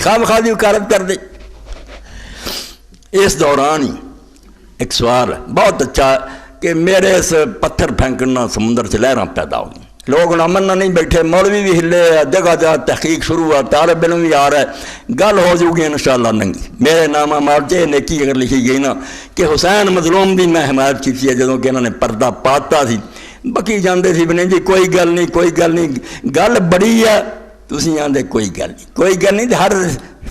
خواہ خواہ کی وکالت کر دے۔ اس دوران ہی ایک سوال بہت اچھا کہ میرے اس پتھر پھینکنا سمندر سے لہراں پیدا ہوئی، لوگ امن نہ نہیں بیٹھے، مولوی بھی ہلے، جگہ جگہ تحقیق شروع ہوا، طالب علم بھی آ رہا ہے، گل ہو جو گی انشاءاللہ ننگی۔ میرے نامہ مارچے نیکی اگر لکھی گئی نا کہ حسین مظلوم دی میں حمایت کی تھی جدوں کہ انہوں نے پردہ پاتا سی، بکی جاندے سی بنے جی کوئی گل نہیں کوئی گل نہیں، گل بڑی ہے تسی آندے کوئی گل نہیں کوئی گل نہیں، ہر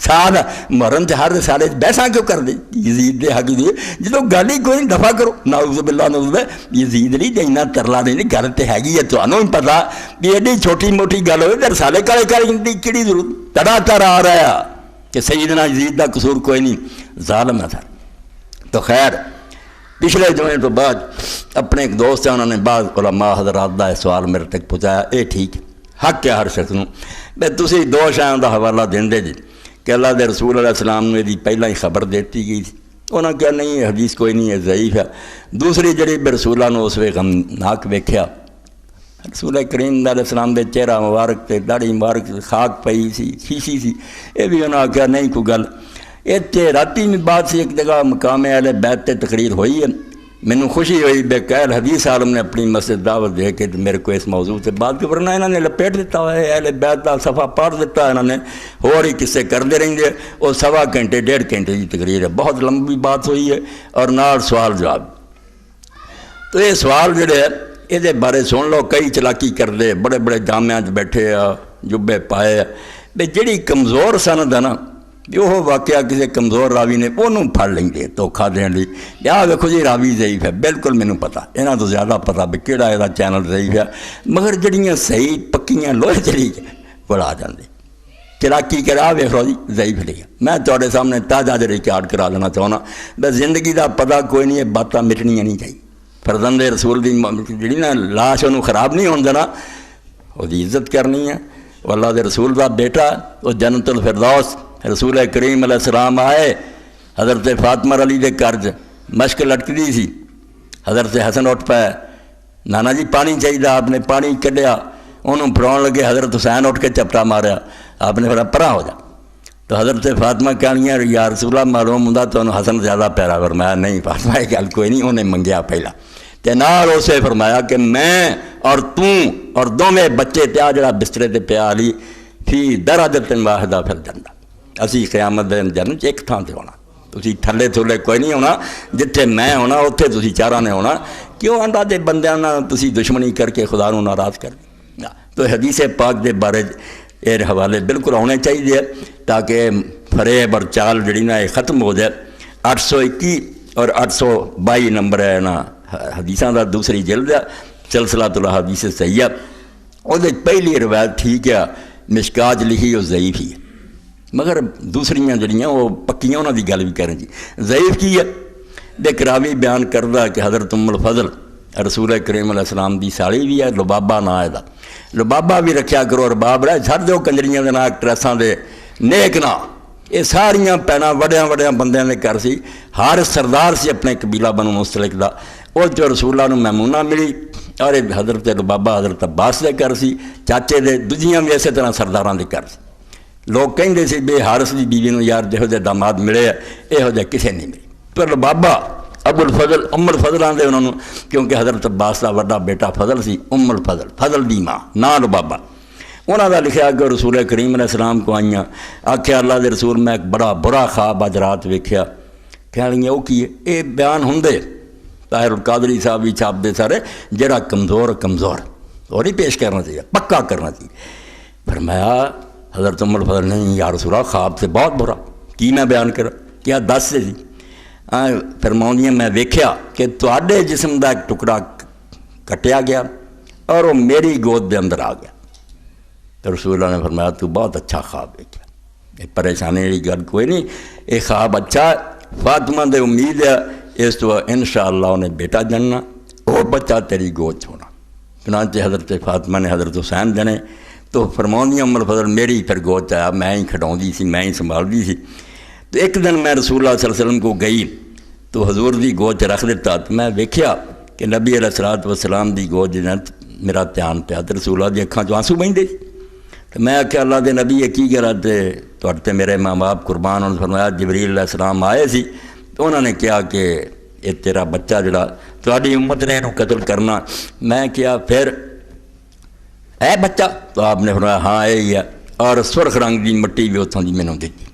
سال محرم سے ہر سال بحثاں کیوں کر دے یزید دے حق دی جدوں گل ہی کوئی نہیں، دفع کرو۔ نعوذ باللہ نعوذ باللہ، یزید نہیں دینا ترلا نہیں، گل تے ہے گی ہے تانوں ہی پتہ بھی ایڈی چھوٹی موٹی گل ہوئے در سالے کالے کالے دی کیڑی ضرورت، تڑا تر آ رہا ہے کہ سیدنا یزید دا قصور کوئی نہیں، ظالم ہے سر۔ تو خیر پچھلے جمعے تو بعد اپنے ایک دوست ہیں، انہوں نے بعض علماء حضرات دا سوال میرے تک پہنچایا، اے ٹھیک حق ہے ہر شخص نوں بے تسی دو شاہاں دا حوالہ دیندے جی کہ اللہ دے رسول علیہ السلام نے دی پہلا ہی خبر دیتی گئی تھی، انہوں نے کہا نہیں یہ حدیث کوئی نہیں ہے، ضعیف ہے۔ دوسری جڑی بے رسولہ نے اس وقت غمناک ویکھیا، رسول کریم علیہ السلام دے چہرہ مبارک تے داڑھی مبارک خاک پئی سی شیشی سی، یہ بھی انہوں نے کہا نہیں کوئی گل۔ اتنے راتی میں بات سی ایک جگہ مقام اہل بیت تے تقریر ہوئی ہے، مینوں خوشی ہوئی بے قائل حدیث عالم نے اپنی مسجد دعوت دے کے میرے کو اس موضوع سے بات کے ورنہ انہوں نے لپیٹ دیتا ہے، اہل بیت کا صفحہ پڑھ دیتا ہے انہوں نے، اور ہی قصے کرتے رہیں گے، اور 1.25 گھنٹے 1.5 گھنٹے کی تقریر ہے، بہت لمبی بات ہوئی ہے اور نال سوال جواب۔ تو یہ سوال جڑے ہے یہ بارے سن لو، کئی چلاکی کر دے، بڑے بڑے جامعہ جبیٹھے جبے پائے بے جڑی کمزور سند ہے نا وہ واقعہ کسی کمزور راوی نے انہوں پھڑ لیں گے دھوکھا دین لی، یا دیکھو جی راوی ضعیف ہے، بالکل مینوں پتا یہاں تو زیادہ پتا بھی کہڑا یہ چینل ضعیف ہے، مگر جڑیاں صحیح پکیاں لوہے چلی بڑا آ جاندے چلاکی کرا ویکھو جی ضعیف نہیں ہے۔ میں تھوڑے سامنے تازہ ریکارڈ کرا دینا چاہنا، بس زندگی دا پتا کوئی نہیں ہے، باتاں مٹنیاں نہیں چاہیے۔ فرزند رسول دی جڑی نا لاش انہوں خراب نہیں ہون دینا، وہ دی عزت کرنی ہے، وہ اللہ دے رسول دا بیٹا، وہ جنت الفردوس رسول کریم علیہ السلام آئے، حضرت فاطمہ علی دے کرج مشک لٹکتی سی، حضرت حسن اٹھ پائے، نانا جی پانی چاہیے، آپ نے پانی کڈیا، انہوں پھراؤن لگے، حضرت حسین اٹھ کے چپٹا ماریا، آپ نے پھر پرا ہو جا۔ تو حضرت فاطمہ کہنیاں یا رسول اللہ معلوم ہوں تو انہوں حسن زیادہ پیارا، فرمایا نہیں فاطمہ گل کوئی نہیں، انہیں منگیا پہلا تے نال اسے فرمایا کہ میں اور اور دونوں بچے تے جڑا بسترے تے پیا علی فی درجۃ واحدہ پھر جنت، اسی قیامت دن جنت ایک تھان تے ہونا، تسی تھلے تھلے کوئی نہیں ہونا، جتھے میں ہونا اتھے تسی چارہ نے ہونا، کیوں آندا دے بندیاں نال تسی دشمنی کر کے خدا نوں ناراض کر دیں۔ تو حدیث پاک دے بارے یہ حوالے بالکل ہونے چاہیے تاکہ فریب اور چال جڑی نا یہ ختم ہو جائے۔ 821 اور 822 نمبر ہے نا حدیثاں دا دوسری جلد ہے، سلسلۃ الاحادیث صحیحہ، وہ پہلی روایت ٹھیک ہے، مشکات لکھی وہ ضعیف ہی ہے، مگر دوسریاں جڑیاں وہ پکیاں انہوں دی گل بھی کریں جی۔ ضعیف کی ہے دیکھ راوی بیان کردہ کہ حضرت ام الفضل رسول کریم علیہ السلام دی سالی بھی ہے، لبابہ نا ہے دا، لبابہ بھی رکھیا کرو، رباب رہے چھڑ دو کنجریاں دے نا ایکٹریساں دے نیک نا، یہ ساریاں پینا وڈیاں وڈیاں بندیاں دے کر سی، ہر سردار سی اپنے قبیلہ بنو مستلق دا، وہ جو رسول اللہ نو میمونہ ملی، اور حضرت لبابہ حضرت عباس دے کر سی، چاچے دے دجیاں بھی اسی طرح سرداراں دے کر سی۔ لوگ کہیں سی بے حارث دی بیوی نو یار جہو جے داماد ملے یہو جے کسے نہیں ملی، پر لبابہ ابو الفضل ام الفضل آندے انہوں نے، کیونکہ حضرت عباس دا وڈا بیٹا فضل سی، ام الفضل فضل دی ماں نا لبابہ، انہوں نے لکھا کہ رسول کریم علیہ السلام کو آئیاں، آکھیا اللہ دے رسول میں ایک بڑا برا خواب اج رات ویکھیا، کہہ لیں وہ کی ہے، یہ بیان ہوندے طاہر القادری صاحب بھی چھاپ دے سارے، جڑا کمزور اور ہی پیش کرنا چاہیے، پکا کرنا چاہیے۔ فرمایا حضرت ام الفضل نہیں یا رسول اللہ خواب سے بہت برا، کی میں بیان کرا، کیا 10 سے سی، فرماؤندیاں میں ویکھیا کہ تواڈے جسم دا ایک ٹکڑا کٹیا گیا اور وہ میری گود دے اندر آ گیا۔ تو رسول اللہ نے فرمایا تو بہت اچھا خواب ویکھیا، یہ پریشانی والی گل کوئی نہیں، یہ خواب اچھا، فاطمہ دے امید ہے اس تو انشاءاللہ انہیں بیٹا جننا، وہ بچہ تیری گود چھونا۔ چنانچہ حضرت فاطمہ نے حضرت حسین جنے، تو فرماؤندیاں ام الفضل میری پھر گود آیا، میں ہی کھڈاؤندی سی، میں ہی سنبھالدی سی۔ تو ایک دن میں رسول اللہ صلی اللہ علیہ وسلم کو گئی تو حضور دی گود رکھ دیتا، تو میں ویکھیا کہ نبی علیہ الصلوۃ والسلام دی گود جنت میرا دھیان پیا، تو رسول اللہ دی اکھاں چوں آنسو بہندے، تو میں آخیا اللہ دے نبی یہ کی کرا، تے تے میرے ماں باپ قربان ہونے فرمایا جبریل علیہ السلام آئے سی تو انہوں نے کہا کہ یہ تیرا بچہ جڑا تھوڑی امت نے انہوں قتل کرنا. میں کیا پھر اے بچہ؟ تو آپ نے فرمایا ہاں یہی ہے، اور سرخ رنگ دی مٹی بھی اتوں دی مینوں دیتی.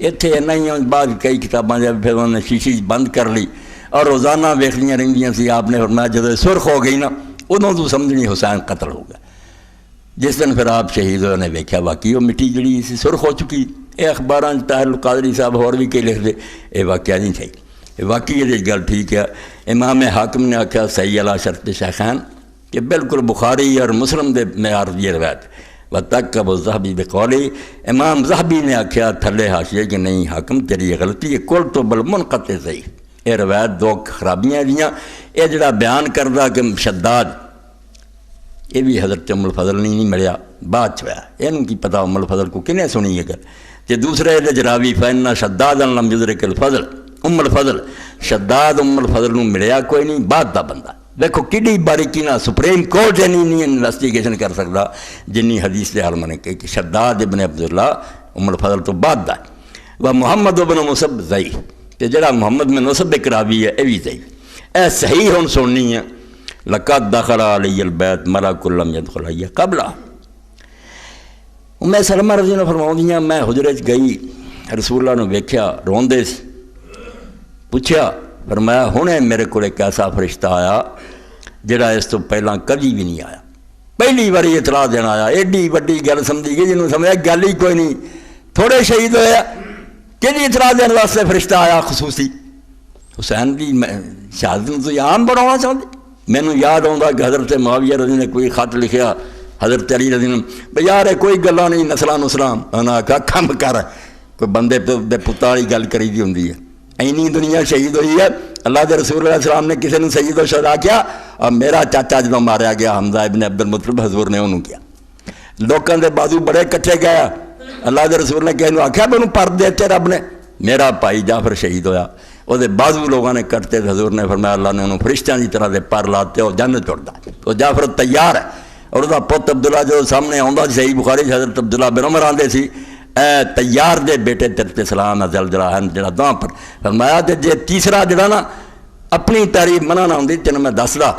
اتنے نہیں بعد کئی کتاباں جب پھر انہوں نے شیشی بند کر لی اور روزانہ ویکھ لیاں رہندیاں سی. آپ نے فرمایا جب سرخ ہو گئی نا ادوں تو سمجھنی حسین قتل ہو گیا. جس دن پھر آپ شہید ہوئے نے ویکھیا واقعی وہ مٹی جڑی سی سرخ ہو چکی. یہ اخباراں طاہر القادری صاحب اور بھی کئی لکھ دے یہ واقعہ نہیں تھی. واقعی یہ گل ٹھیک ہے. امام حاکم نے آخیا صحیح علی شرط شیخین کہ بالکل بخاری اور مسلم دے معیار دی روایت و تک ابو ذہبی بقولی. امام ذہبی نے آخیا تھلے حاشیے کہ نہیں حاکم تیری یہ غلطی ہے، کل تو بل منقطع صحیح. یہ روایت دو خرابیاں دیاں. یہ جڑا بیان کردہ کہ شداد یہ بھی حضرت ام الفضل نہیں ملیا بعد چیا. یہ کی پتہ ام الفضل کو کنے سنی ہے گل. کہ دوسرے راوی فإن شداد لم يدرك الفضل ام الفضل شداد ام الفضل نو ملیا کوئی نہیں بعد دا بندہ. دیکھو کڈی باریکی نہ سپریم کورٹ نہیں انویسٹیگیشن کر سکتا جنی حدیث دے عالم نے کہ شداد ابن عبداللہ ام الفضل تو بعد دا. و محمد ابن مصب ضعیف کہ جڑا محمد میں نصب کراوی ہے یہ بھی ضعیف. اے صحیح ہن سننی ہے. لقد دخل علی البیت ملک لم يدخل علیہ قبلہ. میں سلمہ رضی اللہ فرماؤں میں حجرے گئی رسول اللہ نے ویکھیا روندے سی. پوچھا فرمایا ہنے میرے کو ایک ایسا فرشتہ آیا جڑا اس تو پہلا کبھی بھی نہیں آیا. پہلی باری اطلاع دینا آیا. ایڈی وڈی گل سمجھی گئی جنہوں سمجھا گل ہی کوئی نہیں. تھوڑے شہید ہویا کہ اطلاع دینے واسطے فرشتہ آیا خصوصی. حسین دی شہادت تو عام بنانا چاہتے. مینوں یاد آتا کہ حضرت معاویہ رضی نے کوئی خط لکھیا حضرت علی رضی نے بھئی یار کوئی گلاں نہیں نسلاں نسلاں انہاں آکھا کم کر کوئی بندے دے پتاں والی گل کری دی ہوندی ہے. اینی دنیا شہید ہوئی ہے. اللہ دے رسول علیہ السلام نے کسی نے سید و شہداء کیا اور میرا چاچا جدوں ماریا گیا حمزہ ابن عبد المطلب حضور نے انہوں کیا. لوکاں دے بازو بڑے کٹھے گیا. اللہ دے رسول نے کہے انہوں آکھیا میں انہوں پر دیتے رب نے. میرا بھائی جعفر شہید ہویا وہ دے بازو لوگوں نے کٹتے. حضور نے فرمایا اللہ نے انہوں فرشتیاں دی طرح دے پر لاتے اور جنت چڑھتا. تو جعفر تیار ہے اور اس کا پت عبداللہ جو سامنے آتا صحیح بخاری حضرت عبداللہ بن عمر آتے سی اے تیار دے بیٹے تیرے سلام ازل جڑا ہے جڑا داں پر فرمایا تے جے تیسرا جڑا نا اپنی تعریف منع نہ ہوندی تینوں میں دسدا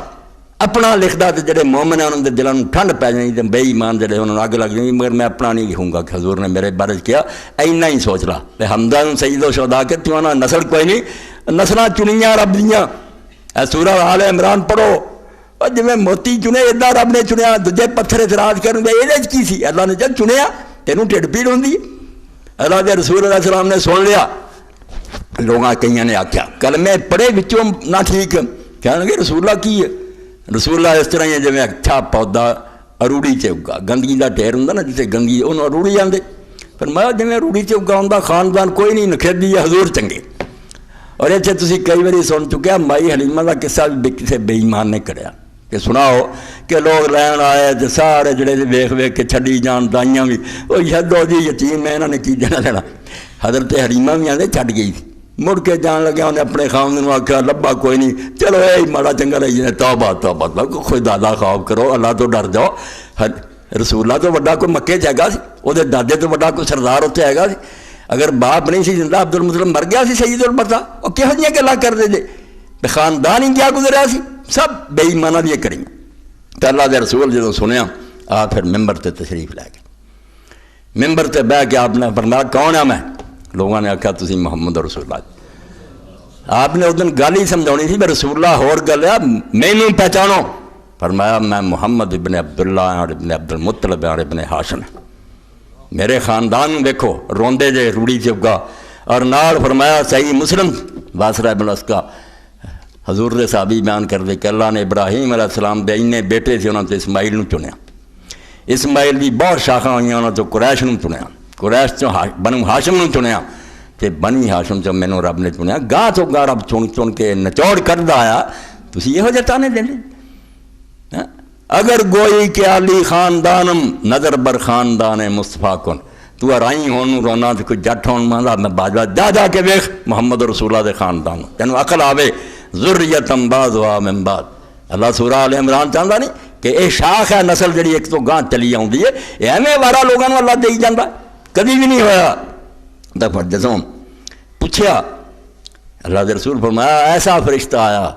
اپنا لکھدا تے جڑے مومن ہیں انہاں دے دلاں نوں ٹھنڈ پے جانی تے بے ایمان جڑے انہاں نوں اگ لگ جانی مگر میں اپنا نہیں لکھوں گا کہ حضور نے میرے بارے کیا اینا ہی سوچ لا تے حمزہ نوں سید و شہداء کہ تیوں نا نسل کوئی نہیں نسلاں چنیاں رب دیاں. اے سورہ آل عمران پڑھو اور جی میں موتی چنے ادا رب نے چنیا دجے پتھر اعتراض کرن دے یہ کی سی اللہ نے جب چنیا تینوں ٹھڈ پیڑ ہوندی ہے. اللہ دے رسول علیہ السلام نے سن لیا. لوگاں کئیاں نے آکھیا کلمے پڑھے وچوں نہ ٹھیک کہنے لگے رسول اللہ کی ہے. رسول اللہ اس طرح ہی جی اچھا پودا اروڑی سے اگا گندگی کا ڈھیر ہوں نا جسے گندگی انہوں اروڑی آتے پر میں جی اروڑی سے اگا ہوں خاندان کوئی نہیں نکھیدی ہے حضور چنگے. اور اتنے تھی کئی باری سن چکے مائی حلیمہ کا قصہ بھی کسی بے ایمان نے کریا کہ سناؤ کہ لوگ لین آئے تو سارے جڑے ویخ ویخ کے چھڈی جان دائیاں بھی وہ یدو جی یتیم ہے انہوں نے کی دینا لینا. حضرت حلیمہ بھی آتے چھڈ گئی مڑ کے جان لگا انہیں اپنے خاوند نے آخیا لبا کوئی نہیں چلو یہ ماڑا چنگا رہی جائے توبہ توبہ خدا دا خوف کرو اللہ تو ڈر جاؤ. رسول اللہ تو وڈا کوئی مکے چ ہے وہ دادے تو وڈا کوئی سردار اتنے ہے. اگر باپ نہیں سی زندہ عبد المطلب مر گیا سی سید البتا وہ کہو جی گلا کرتے جی خاندان ہی کیا گزریا سی سب بے ایمانہ بھی کریں. تو اللہ دے رسول جدوں سنیا آ پھر ممبر تے تشریف لے گئے. ممبر تے بہ کے آپ نے فرمایا کون ہے میں. لوگوں نے آخیا تسی محمد رسول اللہ. آپ نے اس دن گل ہی سمجھانی سی میں رسول اللہ ہور گل ہے مینوں پہچانو. فرمایا میں محمد ابن عبداللہ اور ابن عبد المطلب اور ابن ہاشم میرے خاندان دیکھو روندے جے روڑی سے اگا. اور نال فرمایا صحیح مسلم واسرہ ابن اسکا حضور دے صحابی بیان کر دے کہ اللہ نے ابراہیم علیہ السلام دے انہیں بیٹے سے انہوں نے اسماعیل نو چنیا. اسماعیل دی بہت شاخاں ہوئی انہوں نے قریش نو چنیا. قریش چوں بنو ہاشم نو چنیا تے بنی ہاشم چوں مینوں رب نے چنیا. گاہ تو گاہ رب چن چن کے نچوڑ کردا آیا تسی یہو جہ تانے دیندے. اگر گوئی کہ علی خاندانم نظر بر خاندان مصطفیٰ کن تو رائی ہون رونا تو کوئی جٹ ہون ماندا میں باجوا جا جا کے ویکھ محمد رسول اللہ دے خاندان تینوں عقل آوے ذریتم بعضها من بعد. اللہ سورہ آل عمران چاہتا نہیں کہ یہ شاخ ہے نسل جڑی ایک تو گاہ چلی آؤندی ہے ایویں وارا لوگوں اللہ دے جاندا کبھی بھی نہیں ہویا. دفعہ جزوں پوچھا اللہ کے رسول فرمایا ایسا فرشتہ آیا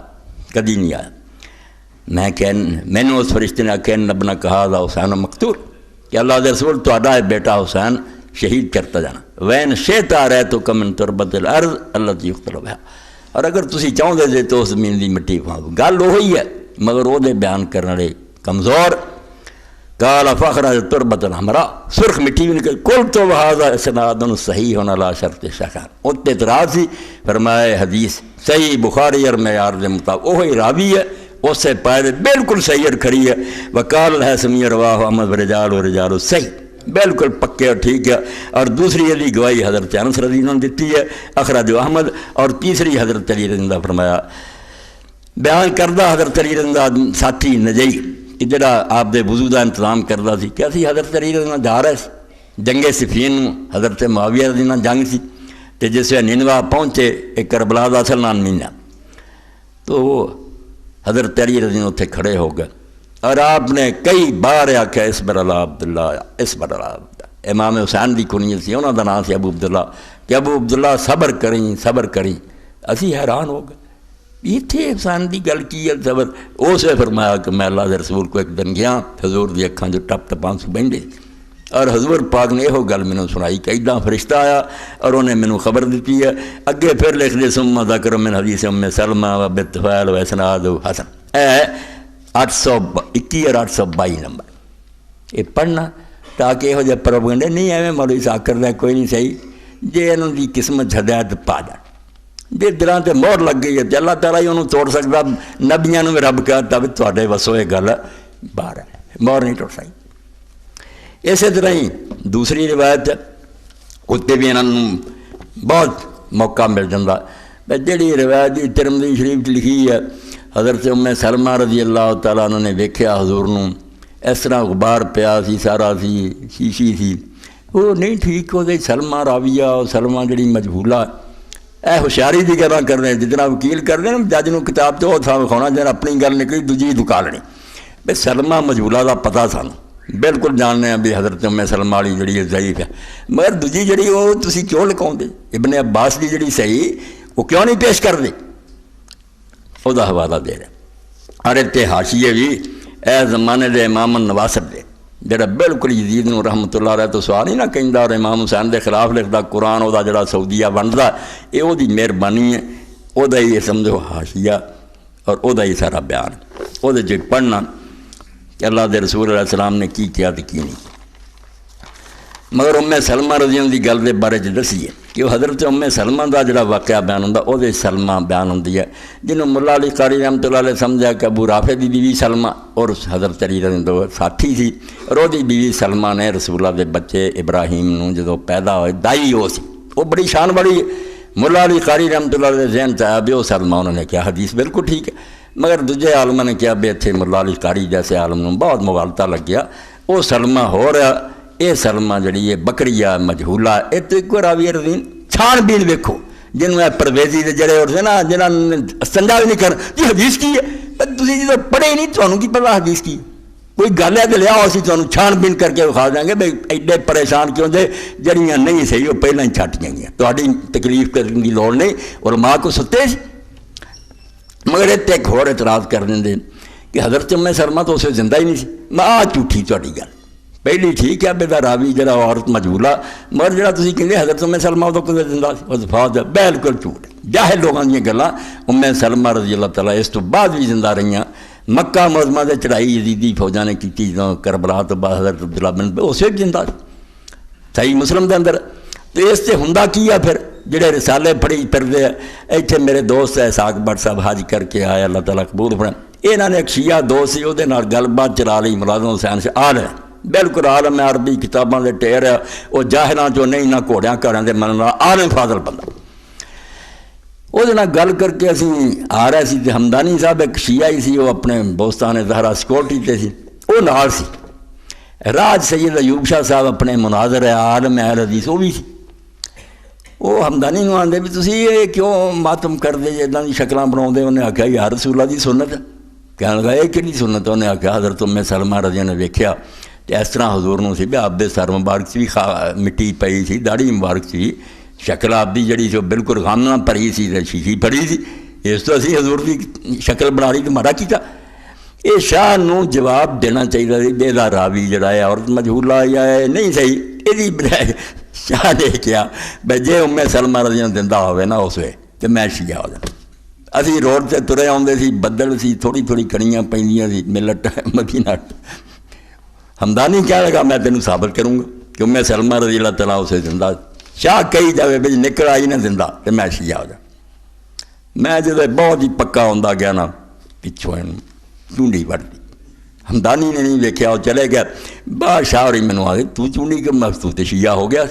کدی نہیں آیا. میں نے اس فرشتے نے آخیا رب نے کہا تھا حسین مقتول کہ اللہ کے رسول تہاڈا ہے بیٹا حسین شہید کرتا جانا وین شیتا رہے تو کمن تربت الارض اللہ کی یقتل بہا. اور اگر تسی چاہتے جے تو اس زمین کی مٹی کھواؤ. گل وہی ہے مگر وہ بیان کرنے والے کمزور. قال فخرج تربت الحمراء سرخ مٹی بھی نکل کل تو وہذا اسناد صحیح ہونا لا شرط شیخان. اتنے اعتراض سی فرمایا حدیث صحیح بخاری اور معیار کے مطابق وہی راوی ہے اس سے پائے بالکل صحیح اور کھڑی ہے. وقال الحسمی رواہ احمد رجال و رجال صحیح بالکل پکے اور ٹھیک ہے. اور دوسری علی گواہی حضرت انس رضی اللہ عنہ دیتی ہے اخرج احمد. اور تیسری حضرت علی رضی اللہ فرمایا بیان کردہ حضرت علی رضی اللہ ساتھی نجی کہ جڑا آپ دے وضو دا انتظام کردا سی کیا سی حضرت علی رضی اللہ جا رہے سی جنگ صفین حضرت معاویہ رضی اللہ جنگ سی تے جس وقت نینوا پہنچے ایک کربلا دا اصل نام مہینہ تو وہ حضرت علی رضی اللہ اتنے کھڑے ہو گئے اور آپ نے کئی بار آخیا اسبر اللہ عبداللہ اسبر اللہ عبداللہ. امام حسین دی کنیت سی انہوں دا نام سی ابو عبداللہ کہ ابو عبداللہ صبر کریں. اسی حیران ہو گئے اتنے حسین دی گل کی ہے صبر. اس نے فرمایا کہ میں اللہ کے رسول کو ایک دن گیا حضور دی اکھاں جو ٹپ ٹپاں سو بہندے اور حضور پاک نے یہ گل مینوں سنائی کہ ایڈا فرشتہ آیا اور انہیں مینوں خبر دیتی ہے. اگے پھر لکھ دے ثم ذکر من حدیث ام سلمہ و بطفیل و اسناد حسن. اے 821 اور 822 نمبر یہ پڑھنا تاکہ یہو جہ پروپیگنڈے نہیں ایویں مولوی صاحب کردا کوئی نہیں صحیح جے انہوں دی قسمت ہدایت پا جان جے دلاں تے مہر لگ گئی ہے تے اللہ تعالیٰ ہی انہوں توڑ سکتا. نبیاں نوں بھی رب کہتا بھی تواڈے وسوں یہ گل باہر ہے مہر نہیں توڑ سکتی. اسی طرح ہی دوسری روایت اتنے بھی انہوں بہت موقع مل جاتا. جہی روایت ترمذی شریف لکھی ہے حضرت ام سلمہ رضی اللہ تعالیٰ انہوں نے ویکھیا حضور نوں اس طرح غبار پیا سی سارا سی شیشی سی وہ نہیں ٹھیک ہو گئی. سلمہ راویہ اور سلمہ جڑی مجہولہ اے ہوشیاری کی گلاں کر رہے ہیں جتنا وکیل کر رہے ہیں جج نوں کتاب تو وہ تھا وکھاؤنا جب اپنی گل نکلی دوجی دکا لینی. بھائی سلمہ مجہولہ کا پتہ سانوں بالکل جاننے ہیں بھی حضرت ام سلمہ والی جڑی ہے ضعیف ہے مگر دوجی جڑی وہ تسی کیوں لکھاؤندے ابن عباس کی جڑی صحیح وہ کیوں نہیں پیش کر دے وہ حوالہ دے رہے. اور اتنے حاشیے بھی اے زمانے دے امام النواصر دے جڑا بالکل یزید نو رحمت اللہ علیہ تو سوال ہی نہ کہندا اور امام حسین دے خلاف لکھدا قرآن وہ جڑا سعودیہ بنتا یہ وہ مہربانی ہے وہ ہی سمجھو حاشیہ اور وہ ہی سارا بیان وہ پڑھنا کہ اللہ دے رسول علیہ السلام نے کی کیا تو کی نہیں. مگر ام سلمہ رضی اللہ دی گل دے بارے دسی ہے کہ وہ حضرت ام سلمہ دا جڑا واقعہ بیان ہوندا وہ سلمہ بیان ہوندی ہے جنہوں ملا علی قاری رحمۃ اللہ علیہ سمجھا کہ ابو رافع دی بیوی سلمہ اور حضرت علی رضی اللہ ساتھی سی اور وہ بیوی سلمہ نے رسول اللہ دے بچے ابراہیم نوں جدوں پیدا ہوئے دائی وہ سی وہ بڑی شان بڑی. ملا علی قاری رحمۃ اللہ علیہ ذہن چاہیا بھی وہ سلمہ انہوں نے کیا حدیث بالکل ٹھیک ہے مگر دوجے عالمہ نے کیا بھی اتنے ملا علی قاری جیسے عالم نوں بہت مغالطہ لگ گیا وہ سلمہ ہو رہا یہ سلمہ جڑی ہے بکری ہے مجہولہ یہ تو ایک راوی رضین چھان بین ویکھو جنہوں اے پرویزی دے جڑے ہوتے نا جنہاں سنجا بھی نہیں کر جی حدیث کی ہے تسی جدوں پڑھے نہیں تمہیں کی پتا حدیث کی کوئی گل ہے تو لیا اسی تمہیں چھان بین کر کے وکھا دیں گے بھائی ایڈے پریشان کیوں دے جڑیاں نہیں صحیح وہ پہلے ہی چھٹ جائیں گیا تہاڈی تکلیف کرنے کی لوڑ نہیں. علماء کو ستے مگر اتنے ایک ہور اعتراض کر دیں کہ حضرت ام سلمہ تو اسے زندہ ہی نہیں سی. میں جھوٹھی تہاڈی گل پہلی ٹھیک ہے بے راوی جڑا عورت مجہولہ مگر جڑا تسی کہندے حضرت ام سلمہ ادوں کدے زندہ سی وفات ہے بالکل جھوٹ جاہل لوگاں دیاں گلاں. ام سلمہ رضی اللہ تعالیٰ اس تو بعد بھی زندہ رہیاں. مکہ معظمہ دے چڑھائی یزیدی فوجاں نے کیتی جدوں کربلا تو بعد حضرت عبداللہ بن اسے بھی زندہ صحیح مسلم دے اندر. تو اس سے ہوندا کی ہے پھر جڑے رسالے پڑھی پھردے ایتھے میرے دوست اسحاق بٹ صاحب حج کر کے آئے اللہ تعالیٰ قبول فرمائے انہوں نے ایک شیعہ دوست سی وہ گل بات چلا لی ملازم حسین سے عالم بالکل عالم ہے عربی کتاباں دے ٹیر ہے وہ جاہلاں چوں نہیں نہ گھوڑیاں گھراں دے منن والا عالم فاضل بندہ. وہ گل کر کے اسی آ رہے سی ہمدانی صاحب ایک شیعہ ہی سی وہ اپنے بوستان زہرا سیکورٹی تے سی وہ نال سی. راج سید ایوب شاہ صاحب اپنے مناظر ہے عالم اہل حدیث وہ بھی سی. وہ ہمدانی نوں آندے بھی تسی یہ کیوں ماتم کر دے اِداں دی شکلاں بناؤندے. انہیں آخیا یا رسول اللہ دی سنت ہے کہنے لگا یہ کہڑی سنت. انہیں آخیا حضرت ام سلمہ رضی اللہ نے ویکھیا تے اس طرح حضور نوں سی بھی آپ دے سر مبارک سی بھی مٹی پئی سی داڑھی مبارک سی شکل آپ کی جڑی سی بالکل غم نہ بھری سی شیشی بھری سی، اس تو اسی حضور کی شکل بنا لی تو مارا کیتا۔ یہ شاہ نو جواب دینا چاہیے بے دا راوی جڑا ہے عورت مجہولہ یا نہیں صحیح، یہ شاہ نے کیا بھائی جے ام سلمہ رضی اللہ زندہ ہوئے نا اس وے تو میں شیعہ ہو جانا۔ اسی روڈ سے ترے آتے سی، بدل سی، تھوڑی تھوڑی کڑیاں پیندیاں سی، ملٹ مدینہ ہمدانی کیا لگا میں تینوں ثابت کروں گا کہ ام سلمہ رضی اللہ تعالیٰ اسے زندہ۔ شاہ کہی جاوے بھائی نکل آئی نا زندہ تو میں شیعہ ہو جا۔ میں جب بہت ہی پکا ہوتا گیا نا پچھوں چونڈی وڑتی، ہمدانی نے نہیں ویکھیا، وہ چلے گیا بادشاہ اور مینوں آ گئے تو چونڈی کہ میں تو شیعہ ہو گیا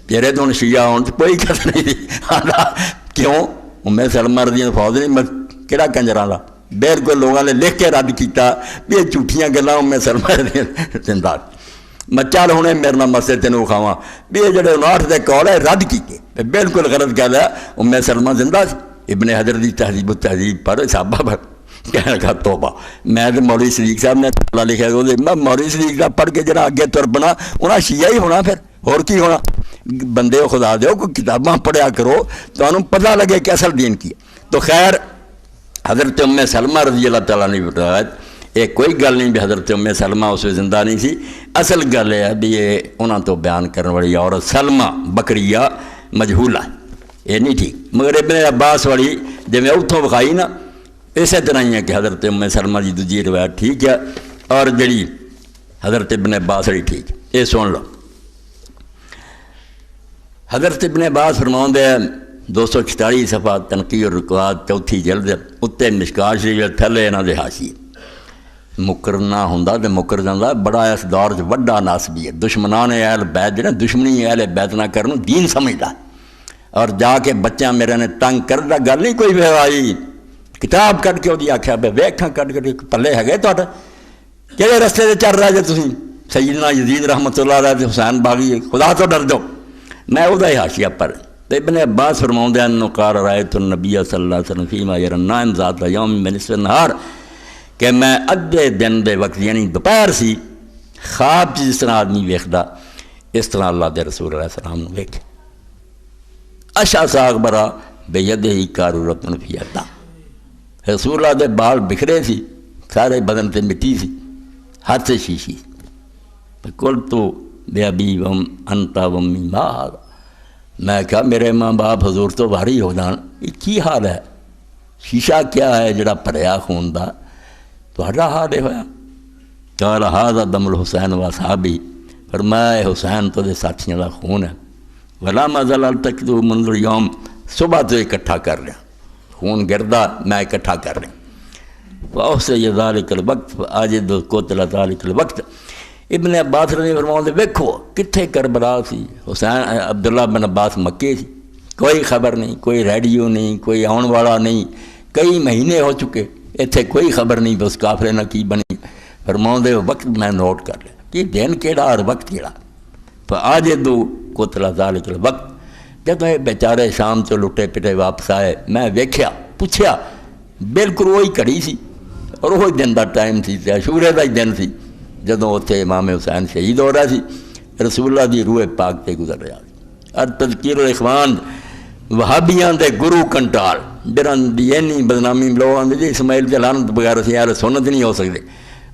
تیرے تو ہوں شیعہ ہونے سے کوئی قدر نہیں تھی۔ کیوں ام سلمہ رضی اللہ فوج نہیں میں کہڑا کنجراں دا بالکل لوگوں نے لکھ کے رد کیتا بھی یہ جھوٹیاں گلاں ام سلمہ رضی اللہ زندہ۔ میں چل ہونے میرے نام مسئلے تینوں کھاواں بھی یہ جڑے 59 دے کال ہے رد کیتے، بالکل غلط گل ہے، ام سلمہ زندہ سی۔ ابن حجر دی تہذیب و تہذیب پڑھ صحابہ پڑھ کہنے لگا توبہ، میں تو مولوی صدیق صاحب نے لکھا میں مولوی صدیق صاحب پڑھ کے جڑا اگے تر بنا انہاں شیعہ ہی ہونا، پھر اور کی ہونا؟ بندے خدا دیو کوئی کتاباں پڑھیا کرو تو انہوں پتہ لگے کہ اصل دین کی ہے۔ تو خیر حضرت ام سلمہ رضی اللہ تعالیٰ نے بتایا یہ کوئی گل نہیں بھی حضرت ام سلمہ اس وقت زندہ نہیں سی، اصل گل ہے بھی یہ انہوں تو بیان کرنے والی عورت سلمہ بکریہ مجہولہ یہ نہیں ٹھیک۔ مگر ابن عباس والی جب میں اتوں بکھائی نا اسی طرح ہی ہے کہ حضرت ام سلمہ کی دوجی روایت ٹھیک ہے اور جڑی حضرت ابن عباس والی ٹھیک۔ یہ سن لو حضرت ابن عباس فرماؤں دے 246 صفحہ تنقیح الرکوات چوتھی جلد اتنے مشکات شریف تھلے انہاں دے حاشیے مکرنا ہوندا تے مکر جاندا بڑا اس دور چ وڈا ناسبی ہے۔ دشمنان اہل بیت جڑا دشمنی اہل بیت نہ کرن دین سمجھدا اور جا کے بچیاں میرے نے تنگ کردا گل نہیں کوئی بھائی کتاب کٹ کے وہ آخیا بے ویکھاں کٹ کے پلے ہے تھوڑے کہڑے رستے سے چل رہا جے تسی سیدنا یزید رحمۃ اللہ علیہ حسین باغی خدا تو ڈر دو۔ میں وہ حاشیہ پر تو ابن عباس فرماؤں انہو قال رأیت النبی صلی اللہ علیہ وسلم فیما یری النائم ذات یوم من نصف النہار کہ میں ادھے دن دے وقت یعنی دوپہر سی خواب جس طرح آدمی ویکھدا اس طرح اللہ دے رسول علیہ السلام نے ویکھے اشعث اغبرا بیدہ قارورۃ فی یدہ رسول اللہ دے بال بکھرے سی سارے بدن تے مٹی سی ہاتھ سے شیشی قلت بے ابی وم انتا ومی ما ہذا میں کہا میرے ماں باپ حضور تو بھاری ہو جان یہ کی حال ہے شیشہ کیا ہے جڑا بھریا خون دا تہاڈا حال ہویا قال ھذا دم الحسین و صحابی فرمایا حسین تو دے ساتھیاں دا خون ہے ولا ما زلال تک تو منذ اليوم صبح تو اکٹھا کر لیا خون گردا میں اکٹھا کر لیا وأحصي ذلك الوقت فأجد قتل ذلك الوقت ابن عباس نے فرماؤں دے ویکھو کتھے کربلا سی حسین عبداللہ بن عباس مکے سی کوئی خبر نہیں کوئی ریڈیو نہیں کوئی آن والا نہیں کئی مہینے ہو چکے اتھے کوئی خبر نہیں بس کافرے نہ کی بنی فرماؤں دے وقت میں نوٹ کر لیا کہ دن کیڑا اور وقت کیڑا فأجد قتل ذلك الوقت جب یہ بیچارے شام تو لٹے پٹے واپس آئے میں ویکھیا پوچھیا بالکل وہی گھڑی سی اور وہی دن دا ٹائم سی عاشورے دا ہی دن سی جدوں اتنے امام حسین شہید ہو رہا سی رسول اللہ دی روح پاک تے گزر رہا سی اور تذکیر الاخوان وہابیاں دے گرو کنٹال جرن دی اینی بدنامی لوگوں نے اسماعیل تے لعنت بغیر اسی یار سنت نہیں ہو سکتے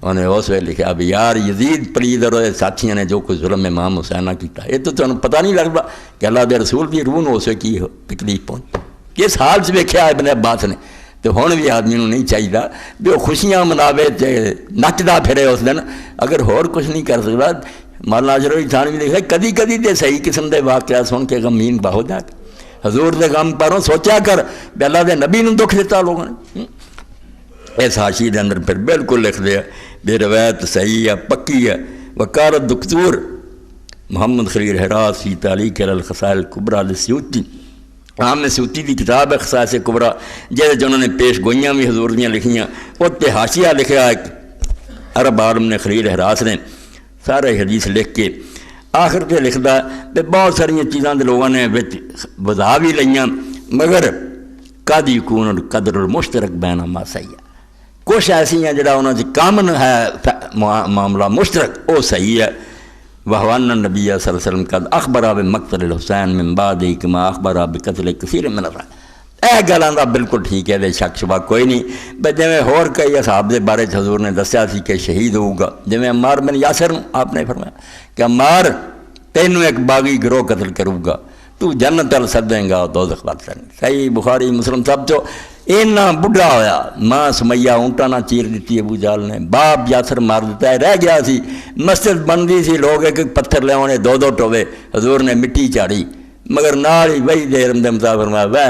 انہیں اس ویلے لکھا بھی یار یزید پلید اور ساتھیاں نے جو کوئی ظلم امام حسین نہ کیتا یہ تو تمہیں پتہ نہیں لگتا کہ اللہ دے رسول دی روح اسے کی تکلیف پہنچ کس حال سے ویکھیا ابن عباس نے تو ہن بھی آدمی نو نہیں چاہیے بھی وہ خوشیاں مناوے تے نچدا پھرے اس دن اگر ہور کچھ نہیں کر سکتا مولانا اشرف تھانوی بھی لکھا کدی کدی تے صحیح قسم دے واقعات سن کے غمگین بہو جا کے حضور دے غم پروں سوچا کر بھی اللہ دے نبی نو دکھ دیتا لوگوں نے اس حاشیے دے اندر پھر بالکل لکھ دیا بے روایت صحیح ہے پکی ہے وقالت دکتور محمد خلیل حراس فی تعلیق علی الخصائل الکبریٰ للسیوطی عام نے سیوطی کی کتاب ہے خصائص کبریٰ جیسے انہوں نے پیش گوئیاں بھی حضور دیاں لکھیاں اتنے حاشیہ لکھا ایک عرب عالم نے خلیل حراس نے سارے حدیث لکھ کے آخر تے لکھدا تے بہت ساری چیزاں دے لوگوں نے وضا بھی لئیاں مگر قد یکون قدر المشترک بین ما صحیح کچھ ایسی ہیں جڑا انہوں نے کامن ہے معاملہ مشترک وہ صحیح ہے وَهُوَ النبی صلی اللہ علیہ وسلم قد اخبر بمقتل الحسین من بعد کما اخبر بقتل کثیر من الرجال۔ اے گلاں دا بالکل ٹھیک ہے، شک شبہ کوئی نہیں۔ بس جویں ہور کئی اصحاب دے بارے حضور نے دسیا سی کہ شہید ہوگا، جویں عمار بن یاسر آپ نے فرمایا کہ عمار تینوں ایک باغی گروہ قتل کروں گا، تو جنت ال سدیں گا دوزخ ول سدیں۔ صحیح بخاری مسلم سب چو اینا بڈھا ہویا، ماں سمیہ اونٹا نہ چیر دیتی ابو جہل نے، باپ یاسر مار دیتا ہے، رہ گیا سی مسجد بندی سی، لوگ ایک ایک پتھر لے آنے دو دو ٹوے، حضور نے مٹی چاڑی، مگر نال ہی وہی دیر دے مطابق فرمایا وے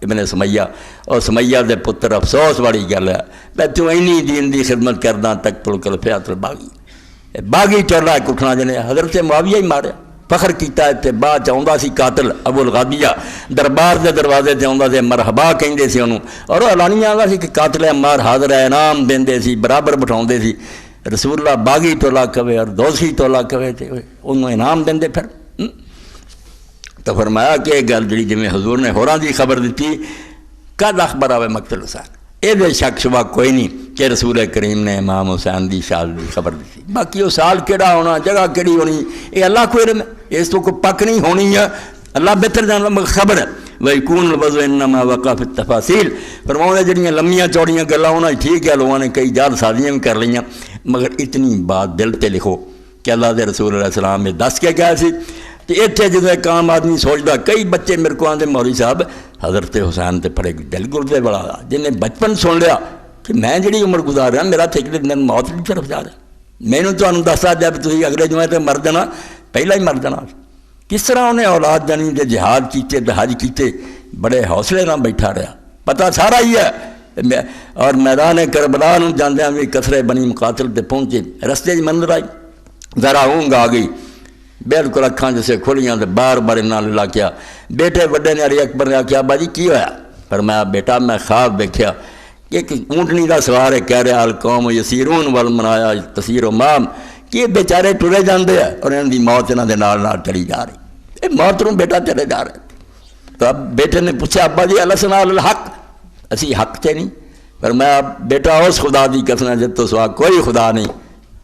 ابن سمیہ، اور سمیہ دے پتر افسوس والی گل ہے میں تو اینی دین دی خدمت کردا تک تل کل فیات الباغی باغی ٹولا ایک اٹھنا جنے حضرت معاویہ ہی ماریا، فخر کیتا ہے تے بعد چاہندا سی قاتل ابو الغابیہ دربار دے دروازے تے آندا تے مرحبا کہندے سی انہوں، اور اعلانیہ آندا سی کہ قاتل عمار حاضر ہے، انعام دیندے سی، برابر بٹھاؤندے سی۔ رسول اللہ باغی ٹولا کہے اور دوزخی ٹولا کہے تے انہوں انعام دیندے پھر۔ تو فرمایا کہ یہ گل جی جی حضور نے ہوراں دی خبر دیتی قد اخبر آوے مقتل حسین، یہ شک شبہ کوئی نہیں کہ رسول کریم نے امام حسین دی شہادت دی خبر دیتی۔ باقی وہ سال کیڑا ہونا، جگہ کیڑی ہونی، یہ اللہ کو علم ہے، اس تو کوئی پک نہیں ہونی ہے، اللہ بہتر جانتا، مگر خبر ہے وَيَكُونُ الْوَضْعُ إِنَّمَا وَقَعَ فِي التَّفَاصِيلِ۔ فرماؤں جڑیاں لمیاں چوڑیاں گلاں ہونا ٹھیک ہے، لوگوں نے کئی جال سازیاں بھی کر لیاں، مگر اتنی بات دل تے لکھو کہ اللہ دے رسول علیہ السلام میں دس کے گیا سی۔ تو اتنے جدو ایک عام آدمی سوچتا، کئی بچے میرے کو آتے مولوی صاحب حضرت حسین تے پڑے دل گردے بڑا، جن نے بچپن سن لیا کہ میں جڑی عمر گزار رہا میرا ٹھیک دن موت کی طرف جا رہا، میں نے تمہیں دسا جب تھی اگلے جمعے تے مر جانا، پہلا ہی مر جانا۔ کس طرح انہیں اولاد جانی دے جہاد کیتے تے حج کیتے، بڑے حوصلے نہ بیٹھا رہا، پتہ سارا ہی ہے۔ اور میدان کربلا نوں جاندے بھی کثرے بنی مقاتل تے پہنچے، رستے دی منظر آئی، ذرا اونگ آ گئی، بالکل اکھاں جیسے کھلیاں تے بار بار انہاں نے لاکیا۔ بیٹے وڈے نے علی اکبر نے آکھیا ابا جی کی ہویا؟ فرمایا بیٹا میں خواب دیکھیا کہ ایک اونٹنی دا سوار ہے، کہہ رہا القوم یسیرون والمنایا تسیر مام، کہ بیچارے ٹرے جاندے ہیں اور انہاں دی موت انہاں دے نال نال چلی جا رہی، اے موت نوں بیٹا چلے جا رہے۔ تو اب بیٹے نے پوچھا ابا جی لسنا الحق، اسی حق تے نہیں؟ فرمایا بیٹا اس خدا دی قسم جت تو سوا کوئی خدا نہیں،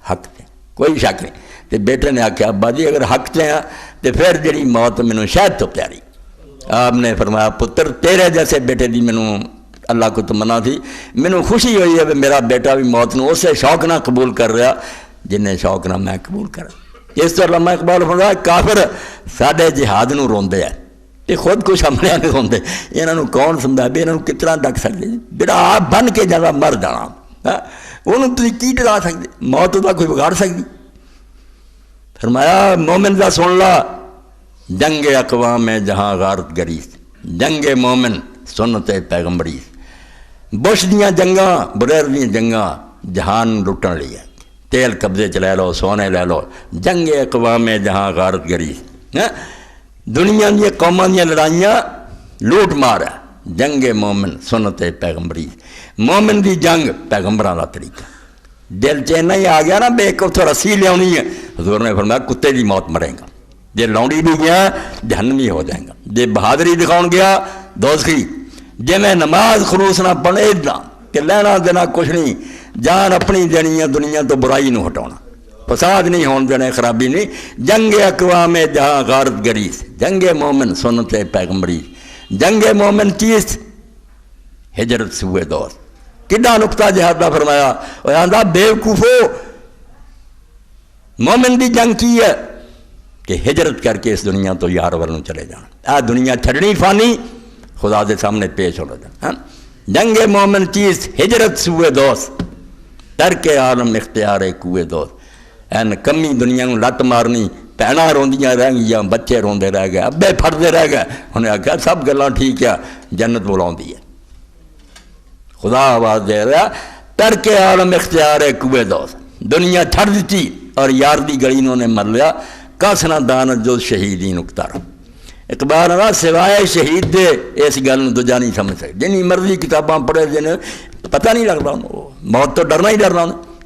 حق تے کوئی شک نہیں۔ تو بیٹے نے آکھیا ابا جی اگر حق تے ہیں تو پھر جڑی موت مینوں شاید تو پیاری۔ آپ نے فرمایا پتر تیرے جیسے بیٹے دی مینوں اللہ کو تمنا تھی، مینوں خوشی ہوئی ہے کہ میرا بیٹا بھی موت نو اسے شوق نہ قبول کر رہا جن شوق نہ میں قبول کرا۔ اس طرح علامہ اقبال فرمایا کافر ساڈے جہاد نو روندے ہے، یہ خود کچھ حملے نہیں روندے، انہاں نوں کون سمجھا بھی انہاں نوں کتنا ڈک سکدے؟ بیٹا آپ بن کے جانا مر جانا، انہوں تسی کی ڈرا سکدے؟ موت دا کوئی بگاڑ سکدی؟ فرمایا مومن دا سن لا، جنگ اقوام جہاں غارت گریز، جنگ مومن سنت پیغمبری، بش دیاں جنگاں بریر دیاں جنگاں جہان لٹن لی ہے، تیل قبضے چ لے لو، سونے لے لو، جنگ اقوام جہاں غارت گریز، دنیا دیا قوماں دیا لڑائیاں لوٹ مار ہے، جنگ مومن سنت پیغمبری، مومن دی جنگ پیغمبراں دا طریقہ۔ دل چینا ہی آ گیا نا بے ایک اتوں رسی لیاونی ہے، حضور نے فرمایا کتے دی موت مرے گا، جے لونڈی بھی گیا جہنمی ہو جائے گا، جے بہادری دکھاؤن گیا دوزخی، جے میں نماز خلوص نہ پڑھے اتنا کہ لینا دینا کچھ نہیں، جان اپنی دینی ہے دنیا تو برائی نو ہٹاؤنا، فساد نہیں ہون دینا، خرابی نہیں۔ جنگ اقوام جہاں غارت گریز، جنگ مومن سنت پیغمبری، جنگ مومن چیز ہجرت سوئے دور، کڈا نقطہ جہاد دا فرمایا، اور آندہ بیوقوفو مومن دی جنگ کی ہے کہ ہجرت کر کے اس دنیا تو یار ورنوں چلے جانا، دنیا چھڑنی فانی خدا دے سامنے پیش ہونا جانا۔ جنگ مومن چیز ہجرت سوئے دوست، ترک عالم اختیار کوئے دوست، این کمی دنیا کو لت مارنی، بھیناں روندیاں رہ گئیاں، بچے روندے رہ گئے، ابے پھڑدے رہ گئے، انہیں آخیا سب گلاں ٹھیک ہے، جنت بلاؤندی ہے، خدا آواز دے رہا ترک عالم اختیار کوئے دوست، دنیا چھڑ دیتی اور یار دی گلی انہوں نے مر لیا، کس نہ دانت جو شہیدین اکتارا۔ اقبال نہ سوائے شہید دے اس گل دوجا نہیں سمجھ سکتے، جنہی مرضی کتاباں پڑھے جنہیں پتہ نہیں لگتا، موت تو ڈرنا ہی ڈرنا،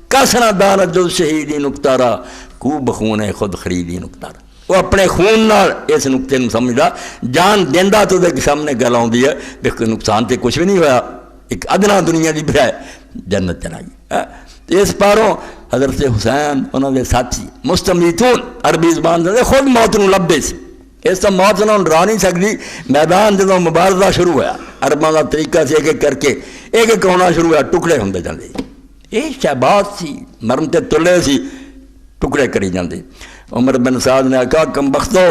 کس نہ دانت جو شہیدین اکتارا، کو بخون خود خریدین اکتارا۔ وہ اپنے خون نال اس نقطے نو سمجھدا، جان دیندہ تو دے سامنے گل آؤندی ہے، دیکھ نقصان تے کچھ بھی نہیں ہویا، ایک ادنا دنیا دی بجائے جنت چلا گئی۔ اس پاروں حضرت حسین انہوں نے ساتھی مستمیتون عربی زبان دے خود موت نو لبے سی، اس طرح موت نو ڈرا نہیں سکتی۔ میدان جدوں مبارزہ شروع ہوا عرباں دا طریقہ سے ایک ایک کر کے ایک ایک ہونا شروع ہوا، ٹکڑے ہوندے جاندے، یہ شہباز سی مرن تے تلے سی، ٹکڑے کری جاندے۔ عمر بن سعد نے کہا کم بختو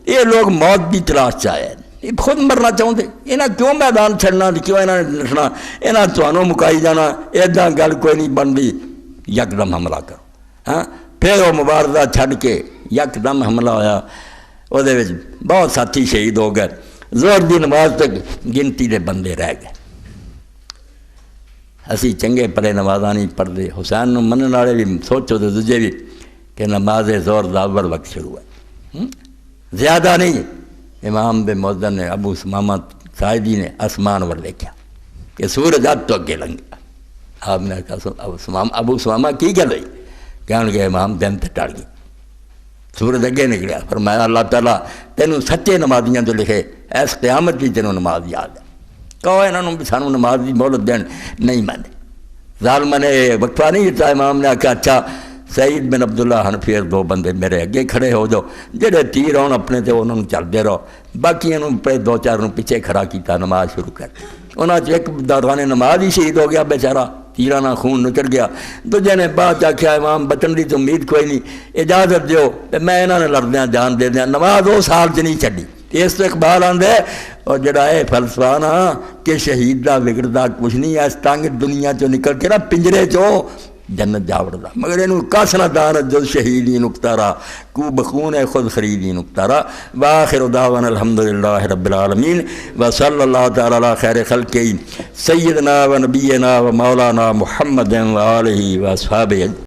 یہ لوگ موت کی تلاش چاہے، یہ خود مرنا چاہتے، یہاں کیوں میدان چھڑنا، کیوں یہاں نٹنا، یہاں تمہوں مکائی جانا، ایداں گل کوئی نہیں بنتی، یکدم حملہ کرو۔ ہاں پھر وہ مبارزہ چھڑ کے یکدم حملہ ہویا، وہ بہت ساتھی شہید ہو گئے، زور دی نماز تک گنتی دے بندے رہ گئے۔ اسی چنگے پلے نمازاں نہیں پڑھتے، حسین نو منن والے بھی سوچو تو دوجے بھی کہ نماز زور دا اول وقت شروع ہے، زیادہ نہیں۔ امام دے مؤذن نے ابو سمامہ ساعدی نے آسمان ور دیکھا کہ سورج اب تو اگے لنگا۔ آپ نے کہا ابو سمامہ کی گل ہوئی؟ کہنے لگے امام دن تے ٹل گئی، سورج اگے نکلیا۔ فرمایا اللہ تعالیٰ تینوں سچے نمازیاں جو لکھے، اس قیامت بھی تینوں نماز یاد ہے۔ کہو انہوں بھی سانوں نماز کی مہلت دین، نہیں مانے، ظالم نے وقفہ نہیں دیتا۔ امام نے آخیا اچھا سعید بن عبداللہ حنفی دو بندے میرے اگے کھڑے ہو جاؤ، جہے تیر آن اپنے تے انہوں چلتے رہو، باقی پہ دو چار پیچھے کھڑا کیتا، نماز شروع کر۔ انہوں نے ایک دوران نماز ہی شہید ہو گیا بیچارہ، تیرانہ خون نچڑ گیا۔ دوجے نے بعد آخیا امام بچن کی تو امید کوئی نہیں، اجازت دیو میں انہوں نے لڑدیاں جان دے دیا، نماز وہ سال چ نہیں چڈی۔ اس تو اقبال آدھے اور جڑا ہے فلسفہ نا کہ شہید دا بگڑدا کچھ نہیں، اس تنگ دنیا چو نکل کے نا پنجرے چو جنت جا وڑدا، مگر اینو کس نہ دانت جو شہیدی نکتارا کو بخون ہے خود خریدی نکتارا۔ وآخر دعوانا الحمدللہ رب العالمین وصلی اللہ تعالی علی خیر خلقہ سیدنا و نبینا و مولانا محمد و آلہ و اصحابہ۔